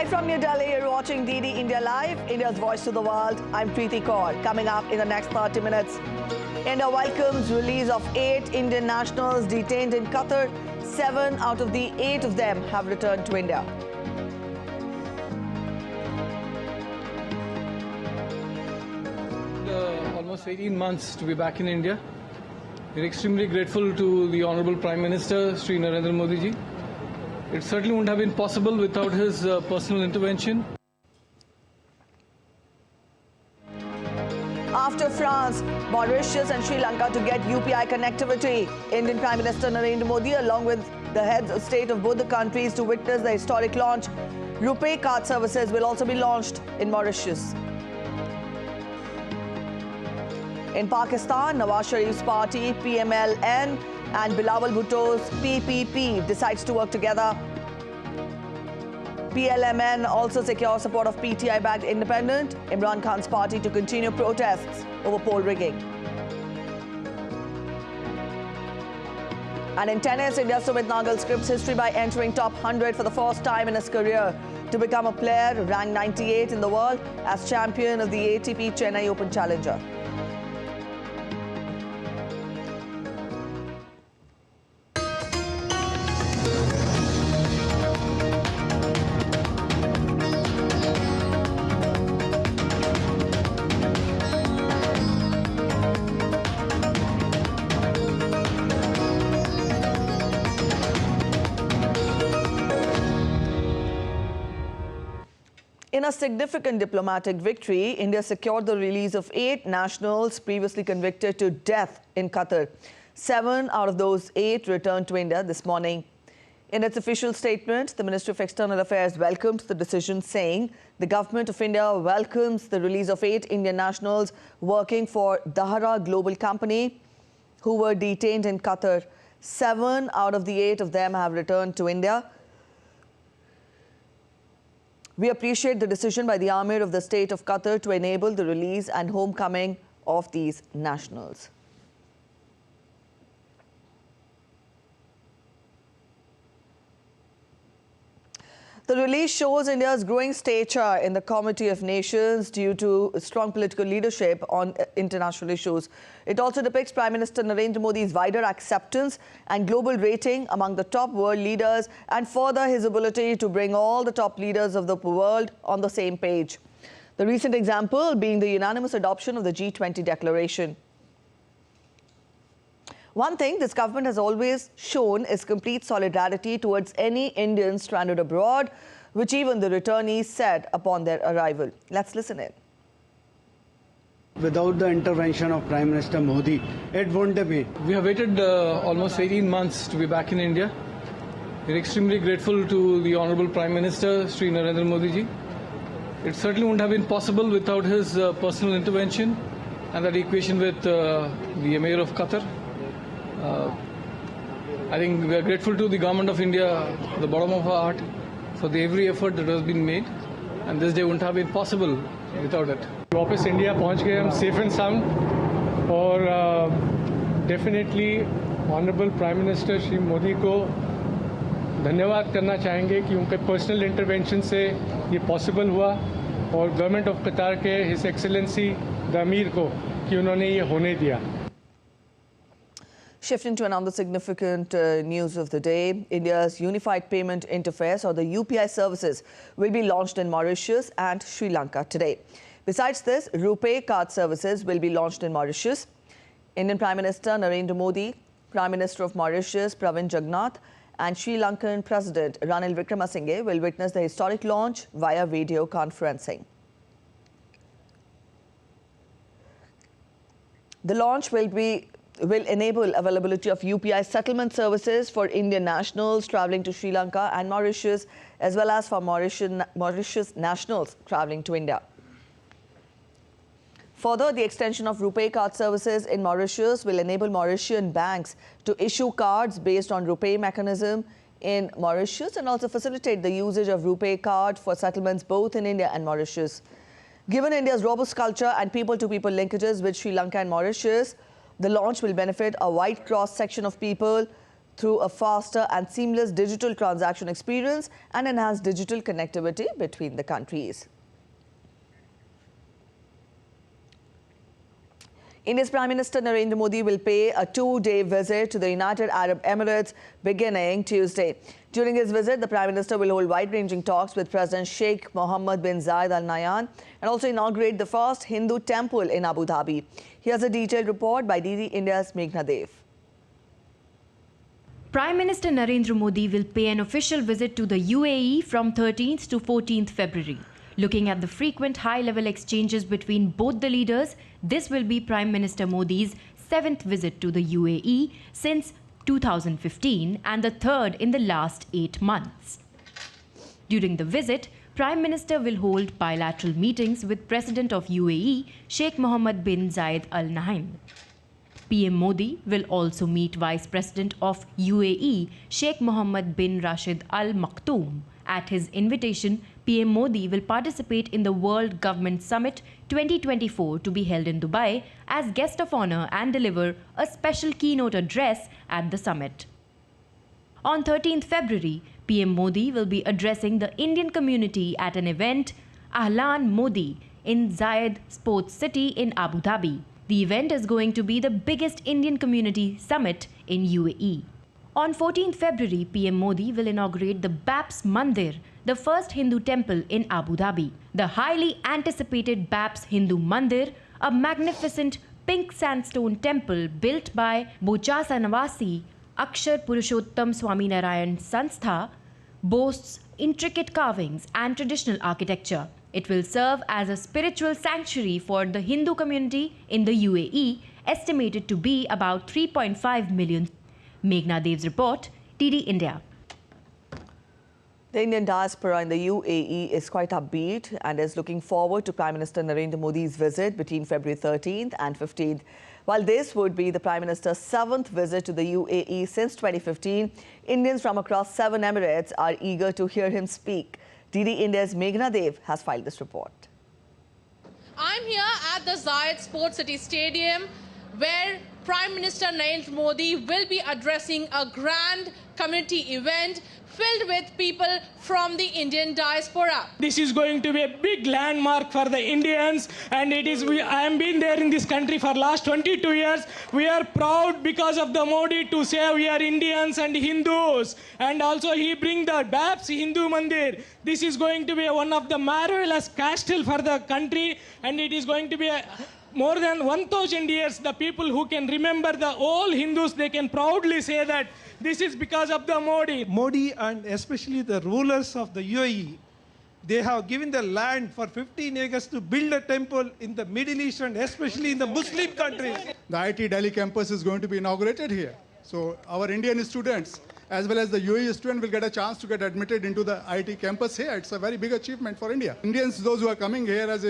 Live from New Delhi, you're watching DD India Live, India's voice to the world. I'm Preeti Kaur. Coming up in the next 30 minutes, India welcomes release of 8 Indian nationals detained in Qatar. 7 out of the 8 of them have returned to India. Almost 18 months to be back in India. We're extremely grateful to the Honorable Prime Minister, Sri Narendra Modi ji. It certainly wouldn't have been possible without his personal intervention. After France, Mauritius and Sri Lanka to get UPI connectivity, Indian Prime Minister Narendra Modi along with the heads of state of both the countries to witness the historic launch. RuPay card services will also be launched in Mauritius. In Pakistan, Nawaz Sharif's party PMLN and Bilawal Bhutto's PPP decides to work together. PLMN also secures support of PTI-backed independent Imran Khan's party to continue protests over poll rigging. And in tennis, India's Sumit Nagal scripts history by entering top 100 for the first time in his career to become a player ranked 98 in the world as champion of the ATP Chennai Open Challenger. In a significant diplomatic victory, India secured the release of 8 nationals previously convicted to death in Qatar. 7 out of those 8 returned to India this morning. In its official statement, the Ministry of External Affairs welcomed the decision, saying the Government of India welcomes the release of 8 Indian nationals working for Dahra Global Company who were detained in Qatar. 7 out of the 8 of them have returned to India. We appreciate the decision by the Amir of the State of Qatar to enable the release and homecoming of these nationals. The release shows India's growing stature in the Committee of Nations due to strong political leadership on international issues. It also depicts Prime Minister Narendra Modi's wider acceptance and global rating among the top world leaders and further his ability to bring all the top leaders of the world on the same page. The recent example being the unanimous adoption of the G20 declaration. One thing this government has always shown is complete solidarity towards any Indians stranded abroad, which even the returnees said upon their arrival. Let's listen in. Without the intervention of Prime Minister Modi, it wouldn't have been. We have waited almost 18 months to be back in India. We're extremely grateful to the Honorable Prime Minister, Sri Narendra Modi ji. It certainly wouldn't have been possible without his personal intervention and that equation with the Emir of Qatar. I think we are grateful to the Government of India, the bottom of our heart, for every effort that has been made, and this day wouldn't have been possible without it. वापस India पहुंच गए हम safe and sound और definitely honourable prime minister Shri Modi को धन्यवाद करना चाहेंगे कि उनके पर्सनल इंटरवेंशन से ये पॉसिबल हुआ और गवर्नमेंट ऑफ कतार के हिज एक्सेलेंसी द अमीर को कि उन्होंने ये होने दिया. Shifting to another significant news of the day, India's Unified Payment Interface, or the UPI services, will be launched in Mauritius and Sri Lanka today. Besides this, RuPay card services will be launched in Mauritius. Indian Prime Minister Narendra Modi, Prime Minister of Mauritius Pravind Jugnauth, and Sri Lankan President Ranil Wickremesinghe will witness the historic launch via video conferencing. The launch will enable availability of UPI settlement services for Indian nationals travelling to Sri Lanka and Mauritius, as well as for Mauritius nationals travelling to India. Further, the extension of RuPay card services in Mauritius will enable Mauritian banks to issue cards based on RuPay mechanism in Mauritius and also facilitate the usage of RuPay card for settlements both in India and Mauritius. Given India's robust culture and people-to-people linkages with Sri Lanka and Mauritius, the launch will benefit a wide cross-section of people through a faster and seamless digital transaction experience and enhanced digital connectivity between the countries. India's Prime Minister Narendra Modi will pay a 2-day visit to the United Arab Emirates beginning Tuesday. During his visit, the Prime Minister will hold wide-ranging talks with President Sheikh Mohammed bin Zayed Al Nahyan and also inaugurate the first Hindu temple in Abu Dhabi. Here's a detailed report by DD India's Meghna Dev. Prime Minister Narendra Modi will pay an official visit to the UAE from 13th to 14th February. Looking at the frequent high-level exchanges between both the leaders, this will be Prime Minister Modi's 7th visit to the UAE since 2015 and the 3rd in the last 8 months. During the visit, Prime Minister will hold bilateral meetings with President of UAE, Sheikh Mohammed bin Zayed Al Nahyan. PM Modi will also meet Vice President of UAE, Sheikh Mohammed bin Rashid Al Maktoum. At his invitation, PM Modi will participate in the World Government Summit 2024 to be held in Dubai as guest of honor and deliver a special keynote address at the summit. On 13th February, PM Modi will be addressing the Indian community at an event, Ahlan Modi, in Zayed Sports City in Abu Dhabi. The event is going to be the biggest Indian community summit in UAE. On 14th February, PM Modi will inaugurate the Baps Mandir, the first Hindu temple in Abu Dhabi. The highly anticipated Baps Hindu Mandir, a magnificent pink sandstone temple built by Bochasa Navasi Akshar Purushottam Swaminarayan Sanstha, boasts intricate carvings and traditional architecture. It will serve as a spiritual sanctuary for the Hindu community in the UAE, estimated to be about 3.5 million. Meghna Dev's report, DD India. The Indian diaspora in the UAE is quite upbeat and is looking forward to Prime Minister Narendra Modi's visit between February 13th and 15th. While this would be the Prime Minister's 7th visit to the UAE since 2015, Indians from across 7 Emirates are eager to hear him speak. DD India's Meghna Dev has filed this report. I'm here at the Zayed Sports City Stadium, where Prime Minister Narendra Modi will be addressing a grand community event filled with people from the Indian diaspora. This is going to be a big landmark for the Indians, and I have been there in this country for last 22 years. We are proud because of the Modi to say we are Indians and Hindus, and also he bring the Baps Hindu Mandir. This is going to be one of the marvelous castle for the country, and it is going to be more than 1,000 years. The people who can remember the all Hindus, they can proudly say that this is because of the Modi. Modi and especially the rulers of the UAE, they have given the land for 15 acres to build a temple in the Middle East and especially in the Muslim countries. The IT Delhi campus is going to be inaugurated here. So our Indian students as well as the UAE student will get a chance to get admitted into the IT campus here. It's a very big achievement for India. Indians, those who are coming here as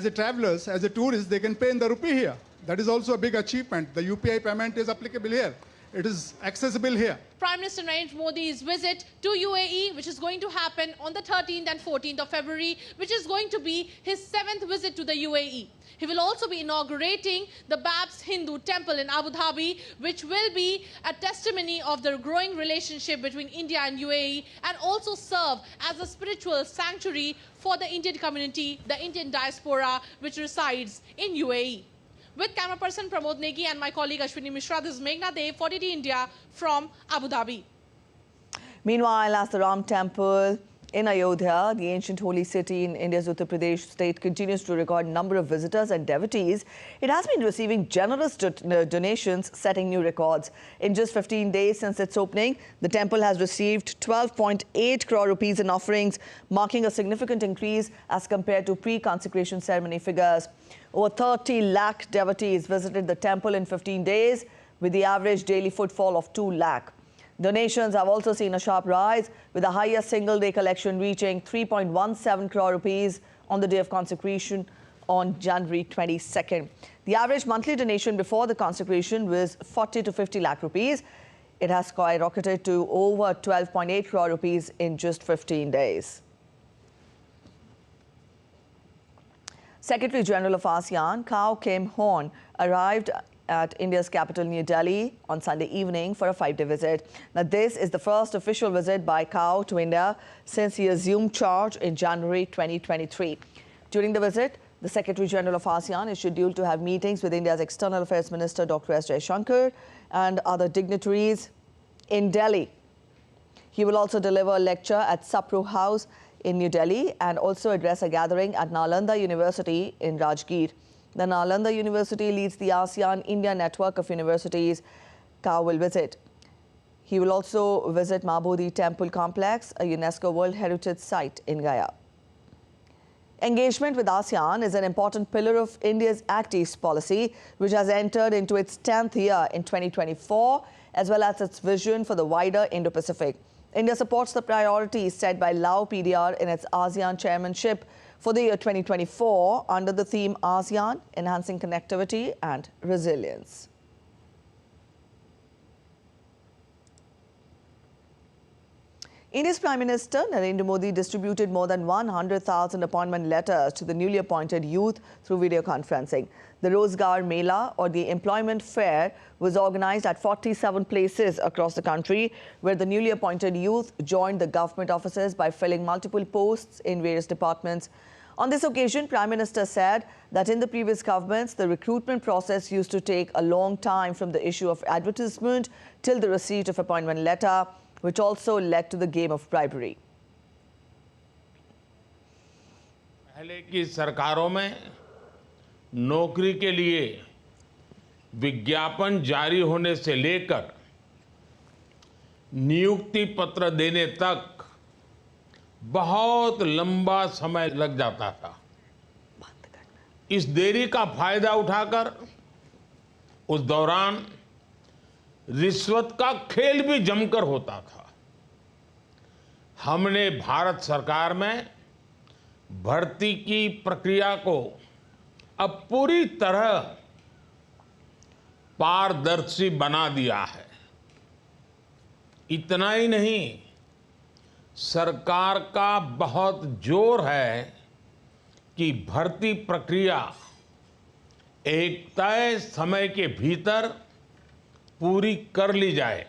a travelers, as a tourist, they can pay in the rupee here. That is also a big achievement. The UPI payment is applicable here. It is accessible here. Prime Minister Narendra Modi's visit to UAE, which is going to happen on the 13th and 14th of February, which is going to be his 7th visit to the UAE. He will also be inaugurating the Baps Hindu temple in Abu Dhabi, which will be a testimony of the growing relationship between India and UAE, and also serve as a spiritual sanctuary for the Indian community, the Indian diaspora, which resides in UAE. With camera person Pramod Negi and my colleague Ashwini Mishra, this is Meghna Dev for DD India from Abu Dhabi. Meanwhile, as the Ram Temple in Ayodhya, the ancient holy city in India's Uttar Pradesh state, continues to record a number of visitors and devotees, it has been receiving generous donations, setting new records. In just 15 days since its opening, the temple has received 12.8 crore rupees in offerings, marking a significant increase as compared to pre-consecration ceremony figures. Over 30 lakh devotees visited the temple in 15 days, with the average daily footfall of 2 lakh. Donations have also seen a sharp rise, with the highest single-day collection reaching 3.17 crore rupees on the day of consecration on January 22nd. The average monthly donation before the consecration was 40 to 50 lakh rupees. It has skyrocketed to over 12.8 crore rupees in just 15 days. Secretary General of ASEAN, Kao Kim Horn, arrived at India's capital, New Delhi, on Sunday evening for a 5-day visit. Now, this is the first official visit by Kao to India since he assumed charge in January 2023. During the visit, the Secretary General of ASEAN is scheduled to have meetings with India's External Affairs Minister Dr. S. Jaishankar and other dignitaries in Delhi. He will also deliver a lecture at Sapro House in New Delhi and also address a gathering at Nalanda University in Rajgir. The Nalanda University leads the ASEAN-India network of universities Kao will visit. He will also visit Mabodhi Temple Complex, a UNESCO World Heritage Site in Gaya. Engagement with ASEAN is an important pillar of India's Act East policy, which has entered into its 10th year in 2024, as well as its vision for the wider Indo-Pacific. India supports the priorities set by Lao PDR in its ASEAN chairmanship for the year 2024 under the theme ASEAN, Enhancing Connectivity and Resilience. India's Prime Minister Narendra Modi distributed more than 100,000 appointment letters to the newly appointed youth through video conferencing. The Rozgar Mela, or the Employment Fair, was organized at 47 places across the country, where the newly appointed youth joined the government offices by filling multiple posts in various departments. On this occasion, Prime Minister said that in the previous governments, the recruitment process used to take a long time from the issue of advertisement till the receipt of appointment letter, which also led to the game of bribery. पहले की सरकारों में नौकरी के लिए विज्ञापन जारी होने से लेकर नियुक्ति पत्र देने तक बहुत लंबा समय लग जाता था। इस देरी का फायदा उठाकर उस दौरान रिश्वत का खेल भी जमकर होता था। हमने भारत सरकार में भर्ती की प्रक्रिया को अब पूरी तरह पारदर्शी बना दिया है। इतना ही नहीं, सरकार का बहुत जोर है कि भर्ती प्रक्रिया एक तय समय के भीतर पूरी कर ली जाए।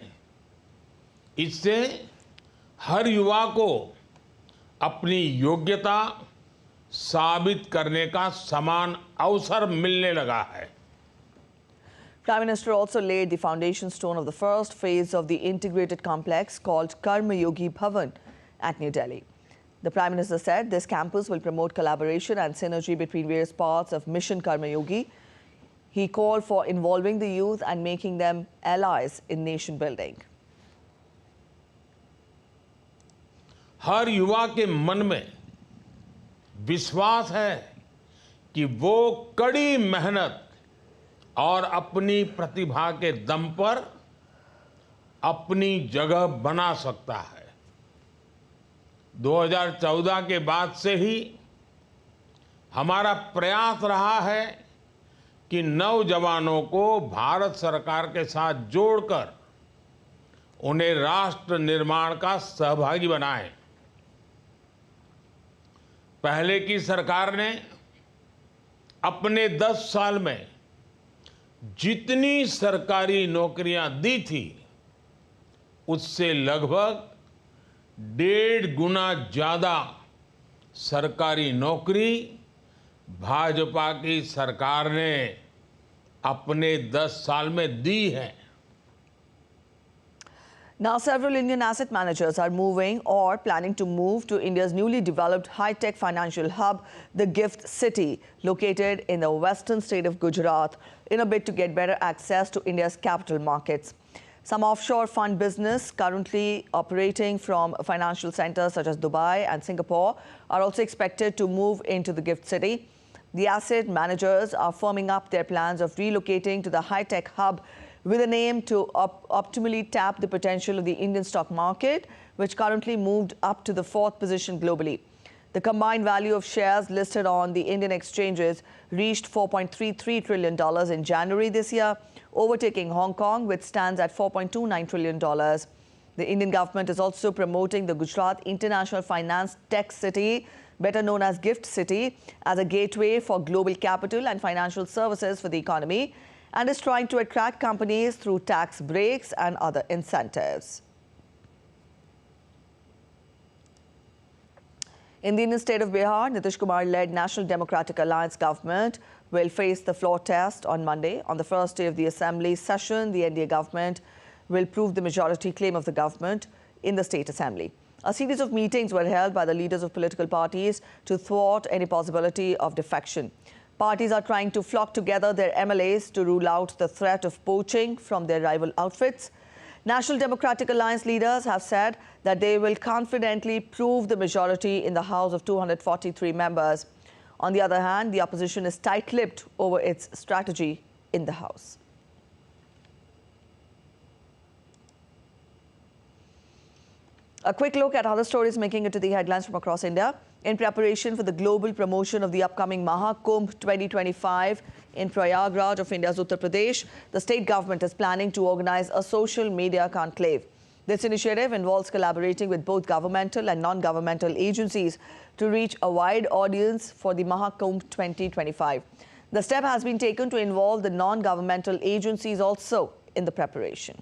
इससे हर युवा को अपनी योग्यता साबित करने का समान अवसर मिलने लगा है। Prime Minister also laid the foundation stone of the first phase of the integrated complex called Karma Yogi Bhavan at New Delhi. The Prime Minister said this campus will promote collaboration and synergy between various parts of Mission Karma Yogi. He called for involving the youth and making them allies in nation building. हर युवा के मन में विश्वास है कि वो कड़ी मेहनत और अपनी प्रतिभा के दम पर अपनी जगह बना सकता है। 2014 के बाद से ही हमारा प्रयास रहा है कि नौजवानों को भारत सरकार के साथ जोड़कर उन्हें राष्ट्र निर्माण का सहभागी बनाएं। पहले की सरकार ने अपने 10 साल में जितनी सरकारी नौकरियां दी थी, उससे लगभग 1.5 गुना ज्यादा सरकारी नौकरी भाजपा की सरकार ने अपने 10 साल में दी है। Now, several Indian asset managers are moving or planning to move to India's newly developed high-tech financial hub, the GIFT City, located in the western state of Gujarat, in a bid to get better access to India's capital markets. Some offshore fund business currently operating from financial centers such as Dubai and Singapore are also expected to move into the GIFT City. The asset managers are firming up their plans of relocating to the high-tech hub with an aim to optimally tap the potential of the Indian stock market, which currently moved up to the 4th position globally. The combined value of shares listed on the Indian exchanges reached $4.33 trillion in January this year, overtaking Hong Kong, which stands at $4.29 trillion. The Indian government is also promoting the Gujarat International Finance Tech City, better known as GIFT City, as a gateway for global capital and financial services for the economy, and is trying to attract companies through tax breaks and other incentives. In the Indian state of Bihar, Nitish Kumar-led National Democratic Alliance government will face the floor test on Monday. On the first day of the assembly session, the NDA government will prove the majority claim of the government in the state assembly. A series of meetings were held by the leaders of political parties to thwart any possibility of defection. Parties are trying to flock together their MLAs to rule out the threat of poaching from their rival outfits. National Democratic Alliance leaders have said that they will confidently prove the majority in the House of 243 members. On the other hand, the opposition is tight-lipped over its strategy in the House. A quick look at other stories making it to the headlines from across India. In preparation for the global promotion of the upcoming Mahakumbh 2025 in Prayagraj of India's Uttar Pradesh, the state government is planning to organize a social media conclave. This initiative involves collaborating with both governmental and non-governmental agencies to reach a wide audience for the Mahakumbh 2025. The step has been taken to involve the non-governmental agencies also in the preparation.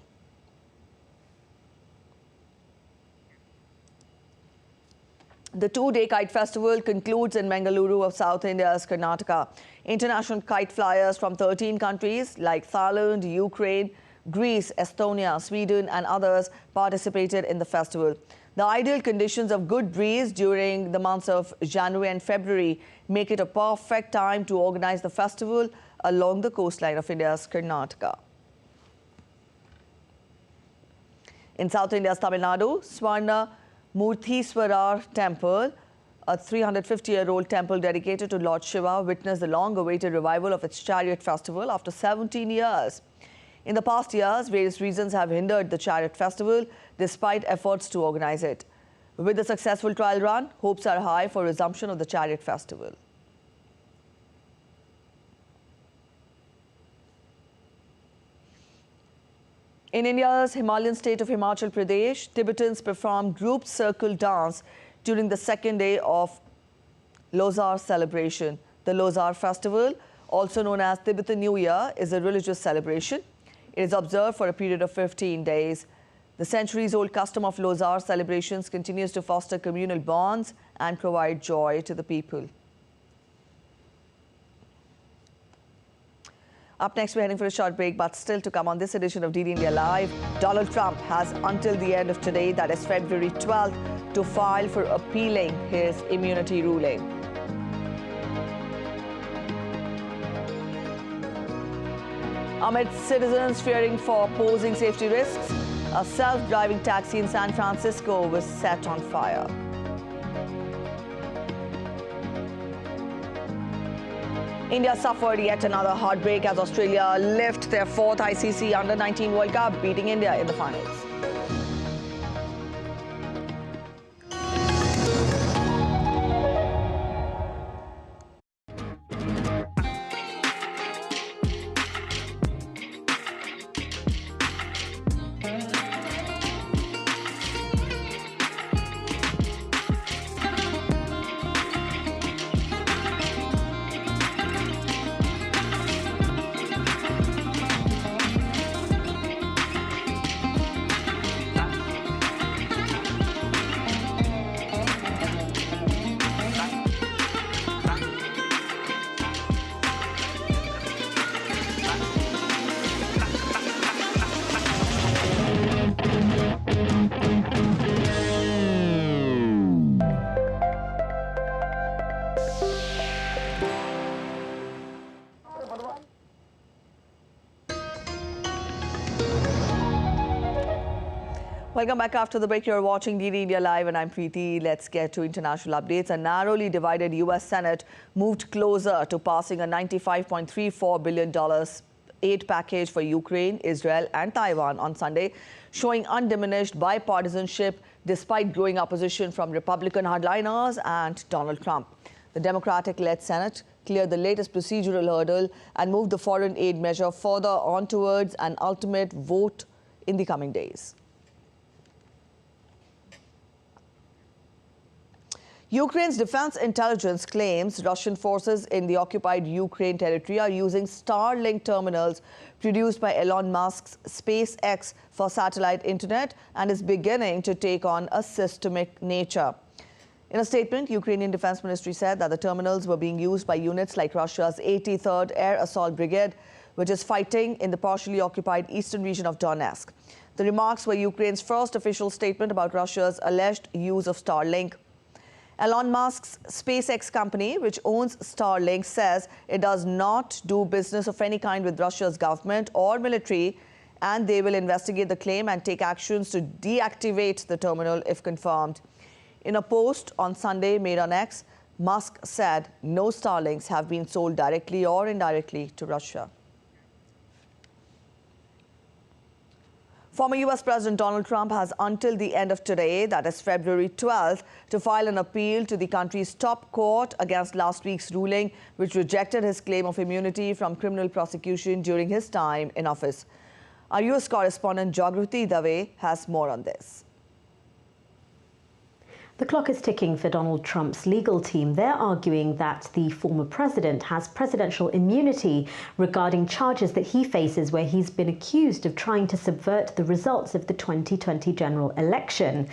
The two-day kite festival concludes in Mangaluru of South India's Karnataka. International kite flyers from 13 countries like Thailand, Ukraine, Greece, Estonia, Sweden and others participated in the festival. The ideal conditions of good breeze during the months of January and February make it a perfect time to organize the festival along the coastline of India's Karnataka. In South India's Tamil Nadu, Swarna Murthiswarar Temple, a 350-year-old temple dedicated to Lord Shiva, witnessed the long-awaited revival of its chariot festival after 17 years. In the past years, various reasons have hindered the chariot festival despite efforts to organize it. With the successful trial run, hopes are high for resumption of the chariot festival. In India's Himalayan state of Himachal Pradesh, Tibetans performed group circle dance during the second day of Losar celebration. The Losar festival, also known as Tibetan New Year, is a religious celebration. It is observed for a period of 15 days. The centuries-old custom of Losar celebrations continues to foster communal bonds and provide joy to the people. Up next, we're heading for a short break, but still to come on this edition of DD India Live, Donald Trump has until the end of today, that is February 12th, to file for appealing his immunity ruling. Amid citizens fearing for posing safety risks, a self-driving taxi in San Francisco was set on fire. India suffered yet another heartbreak as Australia lift their fourth ICC Under-19 World Cup, beating India in the finals. Welcome back after the break. You're watching DD India Live and I'm Preeti. Let's get to international updates. A narrowly divided US Senate moved closer to passing a $95.34 billion aid package for Ukraine, Israel and Taiwan on Sunday, showing undiminished bipartisanship despite growing opposition from Republican hardliners and Donald Trump. The Democratic-led Senate cleared the latest procedural hurdle and moved the foreign aid measure further on towards an ultimate vote in the coming days. Ukraine's defense intelligence claims Russian forces in the occupied Ukraine territory are using Starlink terminals produced by Elon Musk's SpaceX for satellite internet and is beginning to take on a systemic nature. In a statement, Ukrainian Defense Ministry said that the terminals were being used by units like Russia's 83rd Air Assault Brigade, which is fighting in the partially occupied eastern region of Donetsk. The remarks were Ukraine's first official statement about Russia's alleged use of Starlink. Elon Musk's SpaceX company, which owns Starlink, says it does not do business of any kind with Russia's government or military, and they will investigate the claim and take actions to deactivate the terminal if confirmed. In a post on Sunday made on X, Musk said no Starlinks have been sold directly or indirectly to Russia. Former US President Donald Trump has until the end of today, that is February 12th, to file an appeal to the country's top court against last week's ruling, which rejected his claim of immunity from criminal prosecution during his time in office. Our US correspondent Jagrati Dave has more on this. The clock is ticking for Donald Trump's legal team. They're arguing that the former president has presidential immunity regarding charges that he faces where he's been accused of trying to subvert the results of the 2020 general election.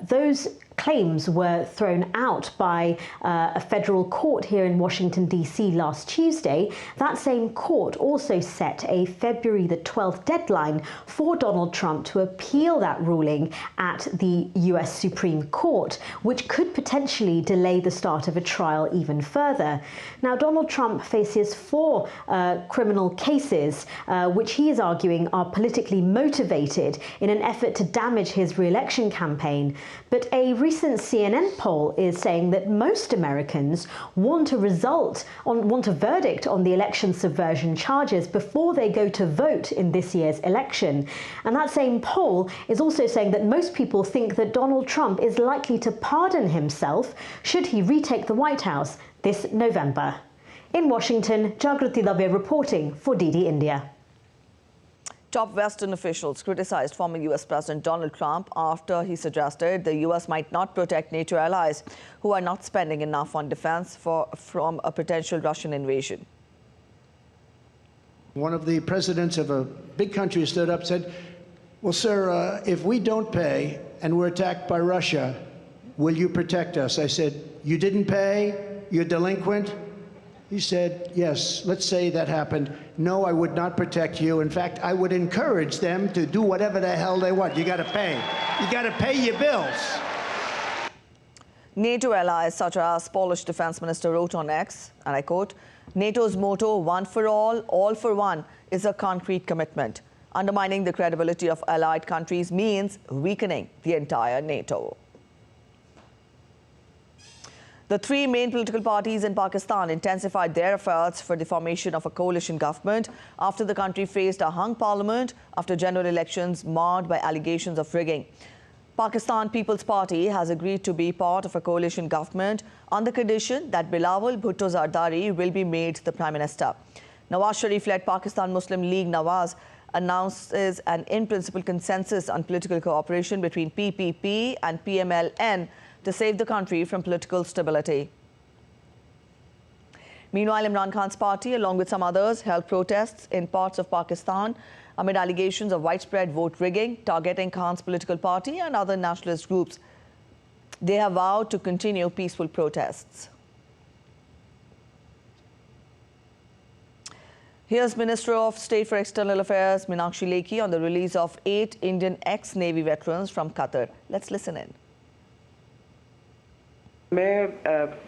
Those claims were thrown out by a federal court here in Washington, D.C. last Tuesday. That same court also set a February the 12th deadline for Donald Trump to appeal that ruling at the U.S. Supreme Court, which could potentially delay the start of a trial even further. Now, Donald Trump faces 4 criminal cases, which he is arguing are politically motivated in an effort to damage his re-election campaign. But a recent CNN poll is saying that most Americans want a verdict on the election subversion charges before they go to vote in this year's election. And that same poll is also saying that most people think that Donald Trump is likely to pardon himself should he retake the White House this November. In Washington, Jagrati Dave reporting for DD India. Top Western officials criticized former US President Donald Trump after he suggested the US might not protect NATO allies who are not spending enough on defense from a potential Russian invasion. One of the presidents of a big country stood up and said, well, sir, if we don't pay and we're attacked by Russia, will you protect us? I said, you didn't pay? You're delinquent? He said, yes, let's say that happened. No, I would not protect you. In fact, I would encourage them to do whatever the hell they want. You got to pay. You got to pay your bills. NATO allies such as Polish Defense Minister wrote on X, and I quote, NATO's motto, one for all for one, is a concrete commitment. Undermining the credibility of allied countries means weakening the entire NATO. The 3 main political parties in Pakistan intensified their efforts for the formation of a coalition government after the country faced a hung parliament after general elections marred by allegations of rigging. Pakistan People's Party has agreed to be part of a coalition government on the condition that Bilawal Bhutto Zardari will be made the Prime Minister. Nawaz Sharif-led Pakistan Muslim League Nawaz announces an in-principle consensus on political cooperation between PPP and PMLN to save the country from political stability. Meanwhile, Imran Khan's party, along with some others, held protests in parts of Pakistan amid allegations of widespread vote rigging, targeting Khan's political party and other nationalist groups. They have vowed to continue peaceful protests. Here's Minister of State for External Affairs, Meenakshi Lekhi, on the release of 8 Indian ex-Navy veterans from Qatar. Let's listen in. मैं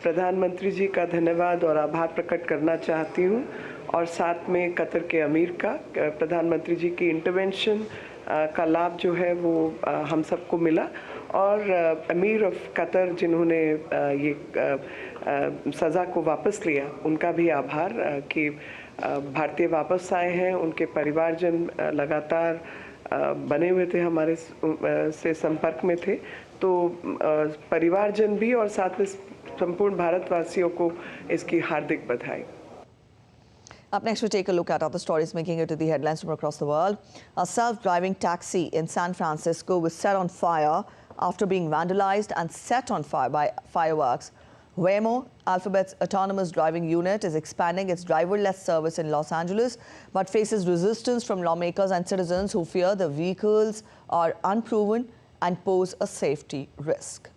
प्रधानमंत्री जी का धन्यवाद और आभार प्रकट करना चाहती हूँ और साथ में कतर के अमीर का प्रधानमंत्री जी की इंटरवेंशन का लाभ जो है वो हम सबको मिला और अमीर ऑफ कतर जिन्होंने ये सज़ा को वापस लिया उनका भी आभार कि भारतीय वापस आए हैं उनके परिवारजन लगातार बने हुए थे हमारे से संपर्क में थे तो परिवारजन भी और साथ में संपूर्ण भारतवासियों को इसकी हार्दिक बधाई. Up next, we take a look at other stories making it to the headlines from across the world. A self-driving taxi in San Francisco was set on fire after being vandalized and set on fire by fireworks. Waymo, Alphabet's autonomous driving unit, is expanding its driverless service in Los Angeles, but faces resistance from lawmakers and citizens who fear the vehicles are unproven and pose a safety risk.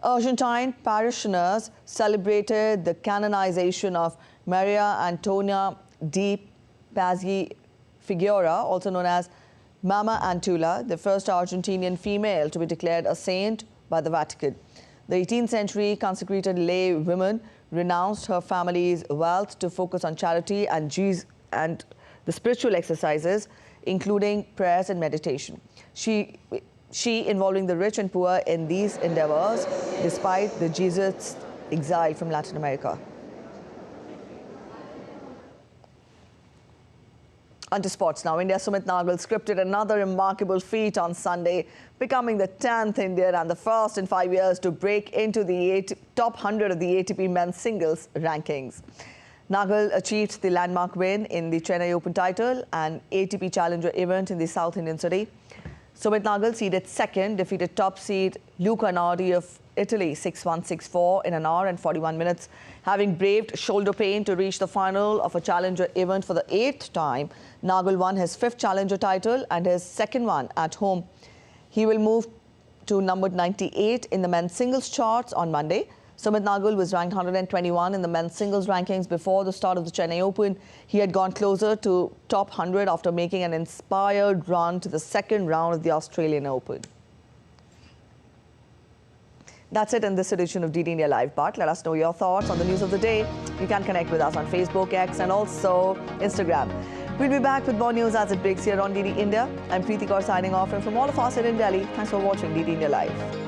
Argentine parishioners celebrated the canonization of Maria Antonia di Pazzi Figueroa, also known as Mama Antula, the first Argentinian female to be declared a saint by the Vatican. The 18th century consecrated lay woman renounced her family's wealth to focus on charity and the spiritual exercises, including prayers and meditation. She involving the rich and poor in these endeavors, despite the Jesuits' exile from Latin America. On to sports now. India's Sumit Nagal scripted another remarkable feat on Sunday, becoming the 10th Indian and the first in 5 years to break into the top 100 of the ATP men's singles rankings. Nagal achieved the landmark win in the Chennai Open title, an ATP Challenger event in the South Indian city. Sumit Nagal, seeded second, defeated top seed Luca Nardi of Italy 6-1, 6-4 in an hour and 41 minutes. Having braved shoulder pain to reach the final of a Challenger event for the 8th time, Nagal won his 5th Challenger title and his 2nd one at home. He will move to number 98 in the men's singles charts on Monday. Sumit Nagal was ranked 121 in the men's singles rankings before the start of the Chennai Open. He had gone closer to top 100 after making an inspired run to the 2nd round of the Australian Open. That's it in this edition of DD India Live. But let us know your thoughts on the news of the day. You can connect with us on Facebook, X and also Instagram. We'll be back with more news as it breaks here on DD India. I'm Preeti Kaur signing off, and from all of us here in Delhi, thanks for watching DD India Live.